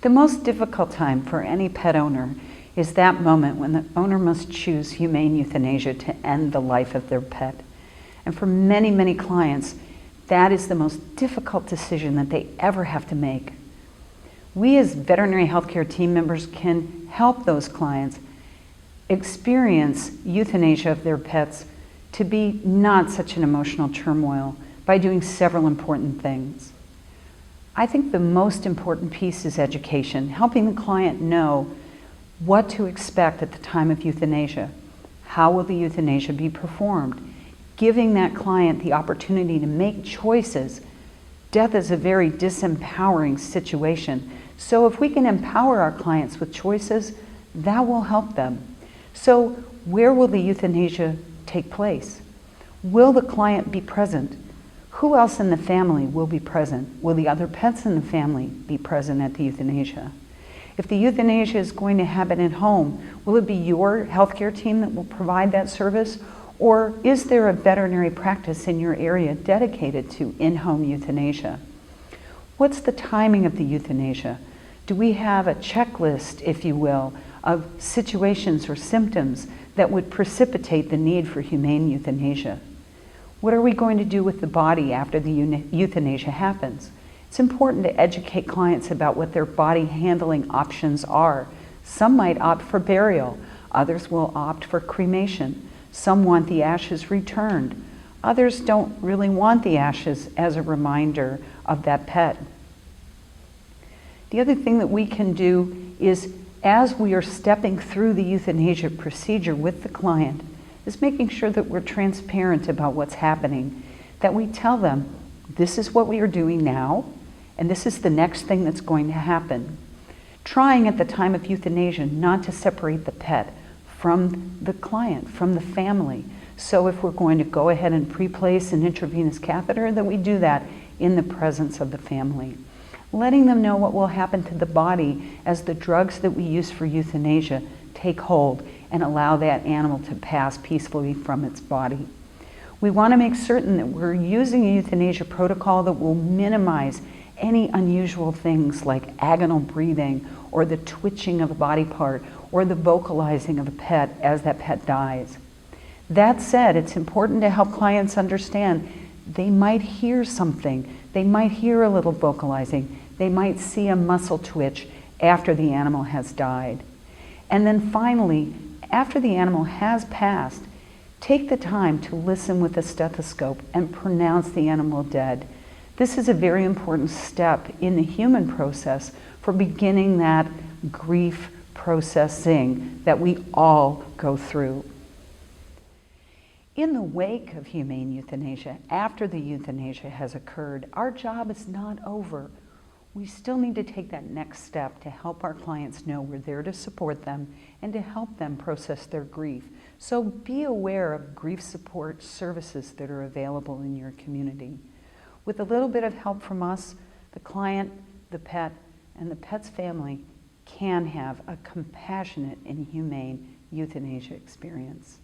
The most difficult time for any pet owner is that moment when the owner must choose humane euthanasia to end the life of their pet. And for many, many clients, that is the most difficult decision that they ever have to make. We as veterinary healthcare team members can help those clients experience euthanasia of their pets to be not such an emotional turmoil by doing several important things. I think the most important piece is education, helping the client know what to expect at the time of euthanasia. How will the euthanasia be performed? Giving that client the opportunity to make choices. Death is a very disempowering situation. So if we can empower our clients with choices, that will help them. So where will the euthanasia take place? Will the client be present? Who else in the family will be present? Will the other pets in the family be present at the euthanasia? If the euthanasia is going to happen at home, will it be your healthcare team that will provide that service? Or is there a veterinary practice in your area dedicated to in-home euthanasia? What's the timing of the euthanasia? Do we have a checklist, if you will, of situations or symptoms that would precipitate the need for humane euthanasia? What are we going to do with the body after the euthanasia happens? It's important to educate clients about what their body handling options are. Some might opt for burial, others will opt for cremation. Some want the ashes returned. Others don't really want the ashes as a reminder of that pet. The other thing that we can do is, as we are stepping through the euthanasia procedure with the client, is making sure that we're transparent about what's happening, that we tell them, this is what we are doing now, and this is the next thing that's going to happen. Trying at the time of euthanasia not to separate the pet from the client, from the family. So if we're going to go ahead and pre-place an intravenous catheter, that we do that in the presence of the family. Letting them know what will happen to the body as the drugs that we use for euthanasia take hold and allow that animal to pass peacefully from its body. We want to make certain that we're using a euthanasia protocol that will minimize any unusual things like agonal breathing or the twitching of a body part or the vocalizing of a pet as that pet dies. That said, it's important to help clients understand they might hear something. They might hear a little vocalizing. They might see a muscle twitch after the animal has died. And then finally, after the animal has passed, take the time to listen with a stethoscope and pronounce the animal dead. This is a very important step in the human process for beginning that grief processing that we all go through. In the wake of humane euthanasia, after the euthanasia has occurred, our job is not over. We still need to take that next step to help our clients know we're there to support them and to help them process their grief. So be aware of grief support services that are available in your community. With a little bit of help from us, the client, the pet, and the pet's family can have a compassionate and humane euthanasia experience.